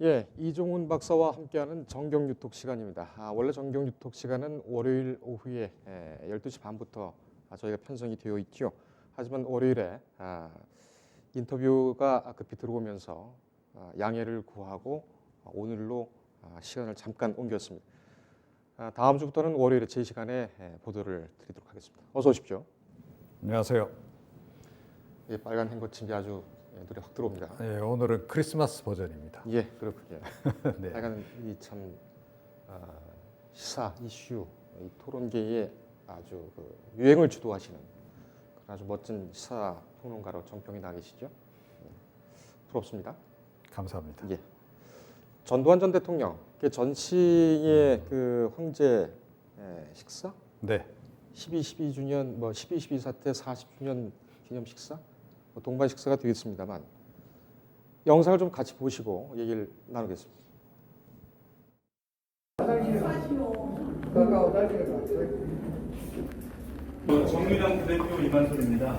예, 이종훈 박사와 함께하는 정경유톡 시간입니다. 원래 정경유톡 시간은 월요일 오후에 12시 반부터 저희가 편성이 되어 있죠. 하지만 월요일에 인터뷰가 급히 들어오면서 양해를 구하고 오늘로 시간을 잠깐 옮겼습니다. 다음 주부터는 월요일에 제 시간에 보도를 드리도록 하겠습니다. 어서 오십시오. 안녕하세요. 예, 빨간 행거침이 아주 눈에 확 들어옵니다. 네, 오늘은 크리스마스 버전입니다. 예, 그렇군요. 네. 빨간 이참 시사 이슈, 이 토론계에 아주 유행을 주도하시는 그런 아주 멋진 시사 평론가로 정평이 나 계시죠. 부럽습니다. 감사합니다. 예. 전두환 전 대통령 전시의 그 황제 식사, 네, 12.12주년, 12.12 사태 40주년 기념 식사, 동반 식사가 되겠습니다만 영상을 좀 같이 보시고 얘기를 나누겠습니다. 정유당 부대표 이만솔입니다.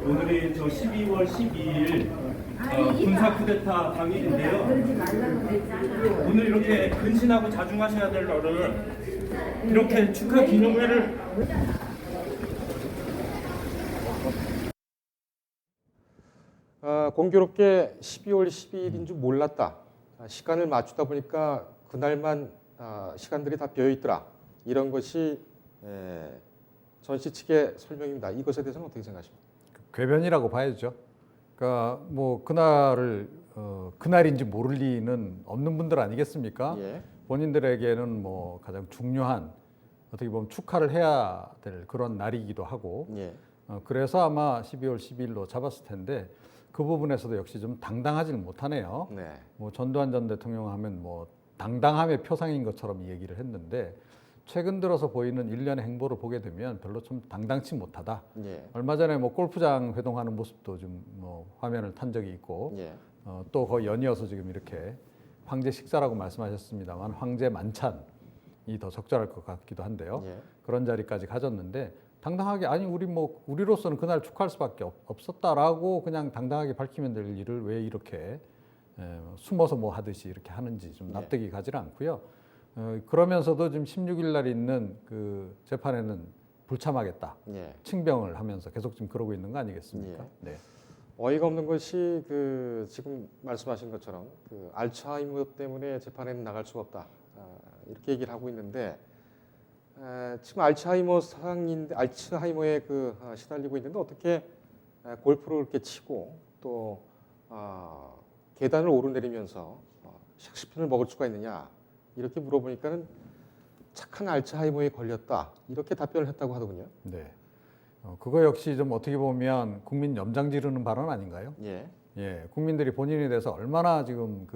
오늘이 저 12월 12일 군사 쿠데타 당일인데요. 오늘 이렇게 근신하고 자중하셔야 될 날을 이렇게 축하 기념회를 공교롭게 12월 12일인 줄 몰랐다. 시간을 맞추다 보니까 그날만 시간들이 다 비어 있더라. 이런 것이 전시 측의 설명입니다. 이것에 대해서는 어떻게 생각하십니까? 궤변이라고 봐야죠. 그러니까 뭐 그날을 그날인지 모를 리는 없는 분들 아니겠습니까? 예. 본인들에게는 뭐 가장 중요한 어떻게 보면 축하를 해야 될 그런 날이기도 하고 예. 그래서 아마 12월 12일로 잡았을 텐데 그 부분에서도 역시 좀 당당하지는 못하네요. 네. 뭐 전두환 전 대통령 하면 뭐 당당함의 표상인 것처럼 이 얘기를 했는데 최근 들어서 보이는 일련의 행보를 보게 되면 별로 좀 당당치 못하다. 예. 얼마 전에 뭐 골프장 회동하는 모습도 좀 뭐 화면을 탄 적이 있고 예. 또 거의 연이어서 지금 이렇게 황제 식사라고 말씀하셨습니다만 황제 만찬이 더 적절할 것 같기도 한데요. 예. 그런 자리까지 가졌는데 당당하게 아니 우리로서는 그날 축하할 수밖에 없었다라고 그냥 당당하게 밝히면 될 일을 왜 이렇게 숨어서 뭐 하듯이 이렇게 하는지 좀 납득이 가지 않고요. 그러면서도 지금 16일 날 있는 그 재판에는 불참하겠다. 예. 칭병을 하면서 계속 지금 그러고 있는 거 아니겠습니까? 예. 네. 어이가 없는 것이 지금 말씀하신 것처럼 알츠하이머 때문에 재판에는 나갈 수가 없다. 이렇게 얘기를 하고 있는데 지금 알츠하이머 상인데 알츠하이머에 시달리고 있는데 어떻게 골프를 이렇게 치고 또 계단을 오르내리면서 샥시핀을 먹을 수가 있느냐 이렇게 물어보니까는 착한 알츠하이머에 걸렸다 이렇게 답변을 했다고 하더군요. 네. 그거 역시 좀 어떻게 보면 국민 염장 지르는 발언 아닌가요? 예. 예. 국민들이 본인에 대해서 얼마나 지금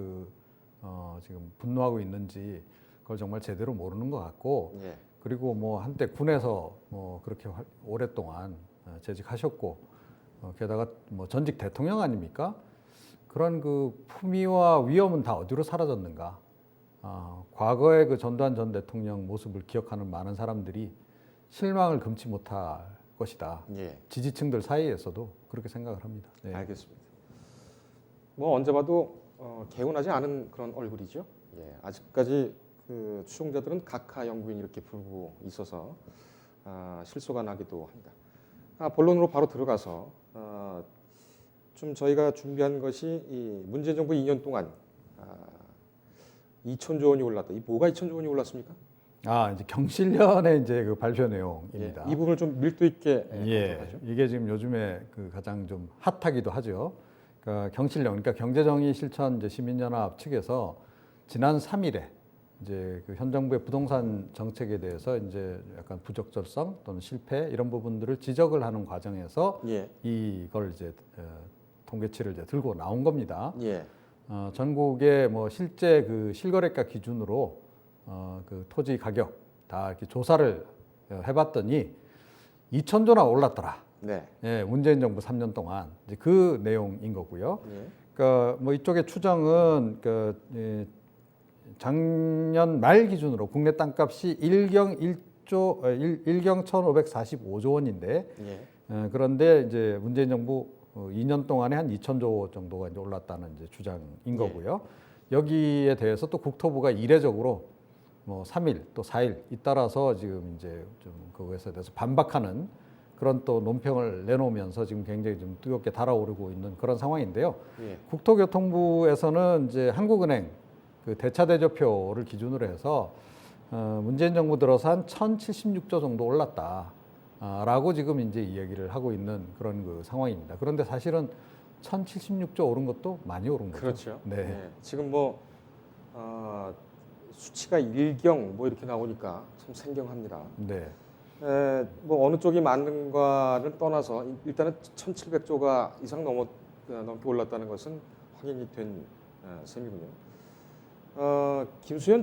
지금 분노하고 있는지 그걸 정말 제대로 모르는 것 같고 예. 그리고 뭐 한때 군에서 뭐 그렇게 오랫동안 재직하셨고 게다가 뭐 전직 대통령 아닙니까? 그런 그 품위와 위엄은 다 어디로 사라졌는가? 과거의 그 전두환 전 대통령 모습을 기억하는 많은 사람들이 실망을 금치 못할 것이다. 예. 지지층들 사이에서도 그렇게 생각을 합니다. 네. 알겠습니다. 뭐 언제 봐도 개운하지 않은 그런 얼굴이죠. 예. 아직까지 추종자들은 각하 영부인 이렇게 부르고 있어서 실소가 나기도 합니다. 본론으로 바로 들어가서 좀 저희가 준비한 것이 이 문재인 정부 2년 동안 2천조 원이 올랐다. 이 뭐가 2천조 원이 올랐습니까? 이제 경실련의 이제 그 발표 내용입니다. 예, 이 부분을 좀 밀도 있게 하죠. 이게 지금 요즘에 그 가장 좀 핫하기도 하죠. 그러니까 경실련, 그러니까 경제정의 실천 이제 시민연합 측에서 지난 3일에 이제 그 현 정부의 부동산 정책에 대해서 이제 약간 부적절성 또는 실패 이런 부분들을 지적을 하는 과정에서 예. 이걸 이제 통계치를 이제 들고 나온 겁니다. 예. 전국의 뭐 실제 그 실거래가 기준으로 그 토지 가격 다 이렇게 조사를 해봤더니 2천조나 올랐더라. 네. 예, 문재인 정부 3년 동안 이제 그 내용인 거고요. 예. 그러니까 뭐 이쪽의 추정은 작년 말 기준으로 국내 땅값이 1경 1,545조 원인데 예. 그런데 이제 문재인 정부 2년 동안에 한 2천조 정도가 이제 올랐다는 이제 주장인 거고요. 여기에 대해서 또 국토부가 이례적으로 뭐 3일 또 4일 잇따라서 지금 이제 좀 그것에 대해서 반박하는 그런 또 논평을 내놓으면서 지금 굉장히 좀 뜨겁게 달아오르고 있는 그런 상황인데요. 예. 국토교통부에서는 이제 한국은행 그 대차대조표를 기준으로 해서 문재인 정부 들어서 한 1,076조 정도 올랐다라고 지금 이제 이야기를 하고 있는 그런 그 상황입니다. 그런데 사실은 1,076조 오른 것도 많이 오른 거죠. 그렇죠. 네. 예. 지금 뭐 수치가 일경 뭐 이렇게 나오니까 참 생경합니다. 네. 뭐 어느 쪽이 맞는가를 떠나서 일단은 1,700조가 이상 넘게 올랐다는 것은 확인이 된 셈이군요. 김수현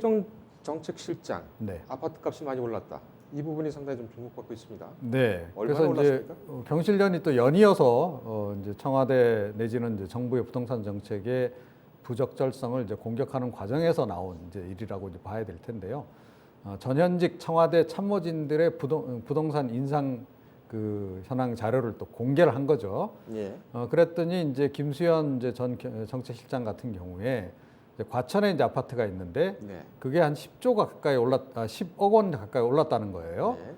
정책실장, 네. 아파트 값이 많이 올랐다. 이 부분이 상당히 좀 주목받고 있습니다. 네. 얼마나 그래서 이제 올랐습니까? 경실련이 또 연이어서 이제 청와대 내지는 이제 정부의 부동산 정책의 부적절성을 이제 공격하는 과정에서 나온 이제 일이라고 이제 봐야 될 텐데요. 전현직 청와대 참모진들의 부동산 인상 그 현황 자료를 또 공개를 한 거죠. 예. 그랬더니 이제 김수현 이제 전 정책실장 같은 경우에 이제 과천에 이제 아파트가 있는데 네. 그게 한 10억 원 가까이 올랐다는 거예요. 네.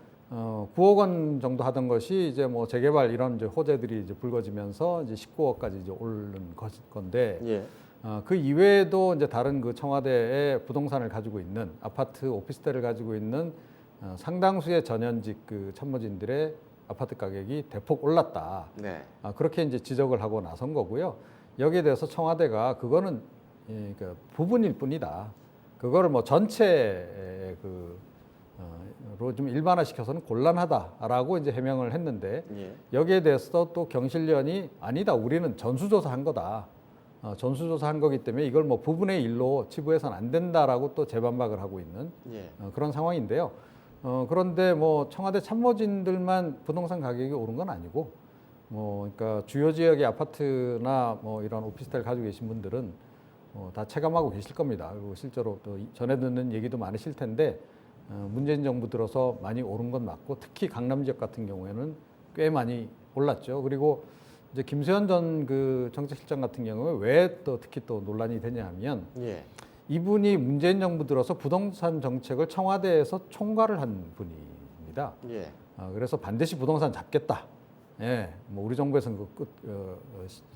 9억 원 정도 하던 것이 이제 뭐 재개발 이런 이제 호재들이 이제 불거지면서 이제 19억까지 이제 오른 건데 예. 그 이외에도 이제 다른 그 청와대의 부동산을 가지고 있는 아파트 오피스텔을 가지고 있는 상당수의 전현직 그 참모진들의 아파트 가격이 대폭 올랐다. 네. 그렇게 이제 지적을 하고 나선 거고요. 여기에 대해서 청와대가 그거는 그러니까 부분일 뿐이다. 그거를 뭐 전체의 로 좀 일반화시켜서는 곤란하다라고 이제 해명을 했는데 예. 여기에 대해서 또 경실련이 아니다. 우리는 전수조사한 거다. 전수조사한 거기 때문에 이걸 뭐 부분의 일로 치부해서는 안 된다라고 또 재반박을 하고 있는 예. 그런 상황인데요. 그런데 뭐 청와대 참모진들만 부동산 가격이 오른 건 아니고 뭐 그러니까 주요 지역의 아파트나 뭐 이런 오피스텔 가지고 계신 분들은 다 체감하고 계실 겁니다. 그리고 실제로 또 전해 듣는 얘기도 많으실 텐데 문재인 정부 들어서 많이 오른 건 맞고 특히 강남 지역 같은 경우에는 꽤 많이 올랐죠. 그리고 이제 김수현 전 그 정책실장 같은 경우에 왜 또 특히 또 논란이 되냐면 예. 이분이 문재인 정부 들어서 부동산 정책을 청와대에서 총괄을 한 분입니다. 예. 그래서 반드시 부동산 잡겠다. 예, 뭐 우리 정부에서는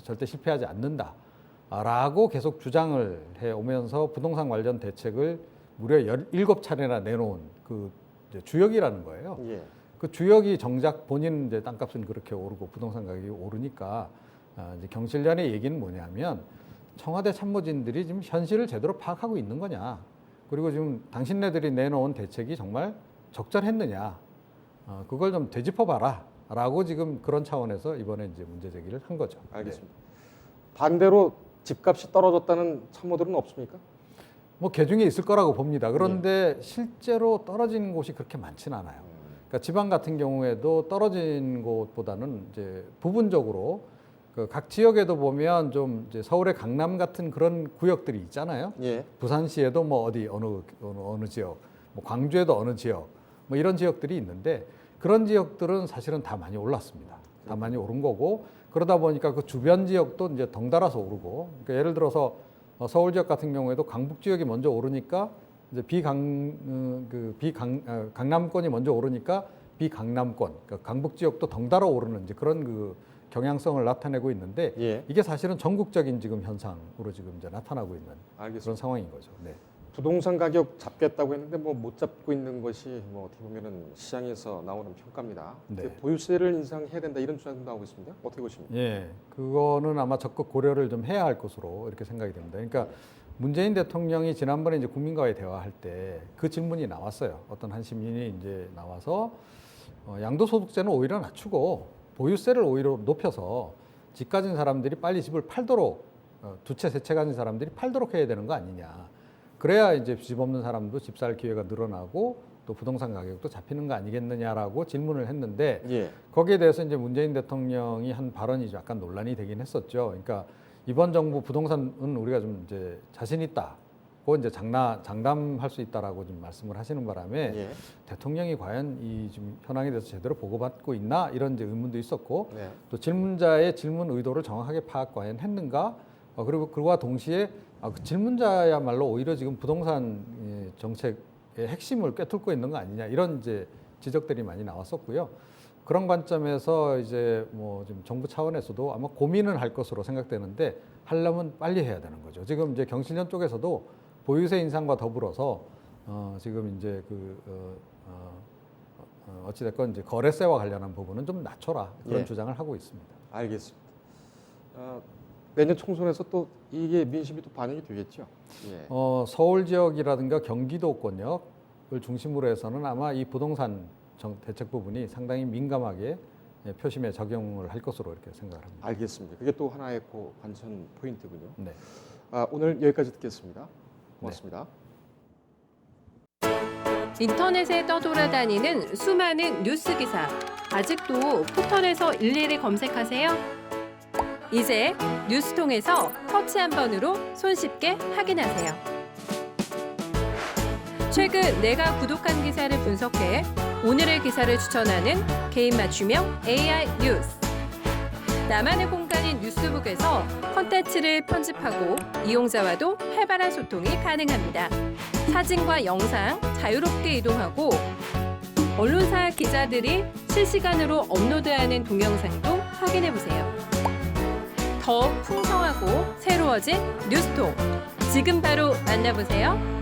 절대 실패하지 않는다라고 계속 주장을 해 오면서 부동산 관련 대책을 무려 17차례나 내놓은 그 이제 주역이라는 거예요. 예. 그 주역이 정작 본인 이제 땅값은 그렇게 오르고 부동산 가격이 오르니까 이제 경실련의 얘기는 뭐냐면 청와대 참모진들이 지금 현실을 제대로 파악하고 있는 거냐, 그리고 지금 당신네들이 내놓은 대책이 정말 적절했느냐, 그걸 좀 되짚어봐라라고 지금 그런 차원에서 이번에 이제 문제 제기를 한 거죠. 알겠습니다. 반대로 집값이 떨어졌다는 참모들은 없습니까? 뭐 개중에 있을 거라고 봅니다. 그런데 실제로 떨어진 곳이 그렇게 많지는 않아요. 그러니까 지방 같은 경우에도 떨어진 곳보다는 이제 부분적으로 그 각 지역에도 보면 좀 이제 서울의 강남 같은 그런 구역들이 있잖아요. 예. 부산시에도 뭐 어느 지역, 뭐 광주에도 어느 지역, 뭐 이런 지역들이 있는데 그런 지역들은 사실은 다 많이 올랐습니다. 다 많이 오른 거고 그러다 보니까 그 주변 지역도 이제 덩달아서 오르고. 그러니까 예를 들어서 서울 지역 같은 경우에도 강북 지역이 먼저 오르니까 이제 강남권이 먼저 오르니까 비강남권, 그러니까 강북 지역도 덩달아 오르는 이제 그런 그 경향성을 나타내고 있는데 예. 이게 사실은 전국적인 지금 현상으로 지금 이제 나타나고 있는 알겠습니다. 그런 상황인 거죠. 네. 부동산 가격 잡겠다고 했는데 뭐 못 잡고 있는 것이 뭐 어떻게 보면은 시장에서 나오는 평가입니다. 네. 보유세를 인상해야 된다 이런 주장도 나오고 있습니다. 어떻게 보십니까? 예, 그거는 아마 적극 고려를 좀 해야 할 것으로 이렇게 생각이 됩니다. 그러니까 문재인 대통령이 지난번에 이제 국민과의 대화할 때 그 질문이 나왔어요. 어떤 한 시민이 이제 나와서 양도소득세는 오히려 낮추고 보유세를 오히려 높여서 집 가진 사람들이 빨리 집을 팔도록 두 채, 세 채 가진 사람들이 팔도록 해야 되는 거 아니냐. 그래야 이제 집 없는 사람도 집 살 기회가 늘어나고 또 부동산 가격도 잡히는 거 아니겠느냐라고 질문을 했는데 예. 거기에 대해서 이제 문재인 대통령이 한 발언이 약간 논란이 되긴 했었죠. 그러니까 이번 정부 부동산은 우리가 좀 이제 자신 있다고 이제 장담할 수 있다라고 좀 말씀을 하시는 바람에 예. 대통령이 과연 이 지금 현황에 대해서 제대로 보고받고 있나 이런 이제 의문도 있었고 네. 또 질문자의 질문 의도를 정확하게 파악 과연 했는가 그리고 그와 동시에 그 질문자야말로 오히려 지금 부동산 정책의 핵심을 꿰뚫고 있는 거 아니냐 이런 이제 지적들이 많이 나왔었고요. 그런 관점에서 이제 뭐 지금 정부 차원에서도 아마 고민은 할 것으로 생각되는데 하려면 빨리 해야 되는 거죠. 지금 이제 경실련 쪽에서도 보유세 인상과 더불어서 지금 이제 어찌됐건 이제 거래세와 관련한 부분은 좀 낮춰라 그런 예. 주장을 하고 있습니다. 알겠습니다. 내년 총선에서 또 이게 민심이 또 반영이 되겠죠. 예. 서울 지역이라든가 경기도권역을 중심으로 해서는 아마 이 부동산 대책 부분이 상당히 민감하게 표심에 적용을 할 것으로 이렇게 생각을 합니다. 알겠습니다. 그게 또 하나의 관전 포인트군요. 네. 오늘 여기까지 듣겠습니다. 고맙습니다. 인터넷에 떠돌아다니는 수많은 뉴스 기사. 아직도 포털에서 일일이 검색하세요? 이제 뉴스통에서 터치 한 번으로 손쉽게 확인하세요. 최근 내가 구독한 기사를 분석해 오늘의 기사를 추천하는 개인 맞춤형 AI 뉴스. 나만의 공간인 뉴스북에서 콘텐츠를 편집하고 이용자와도 활발한 소통이 가능합니다. 사진과 영상 자유롭게 이동하고 언론사 기자들이 실시간으로 업로드하는 동영상도 확인해보세요. 더 풍성하고 새로워진 뉴스통. 지금 바로 만나보세요.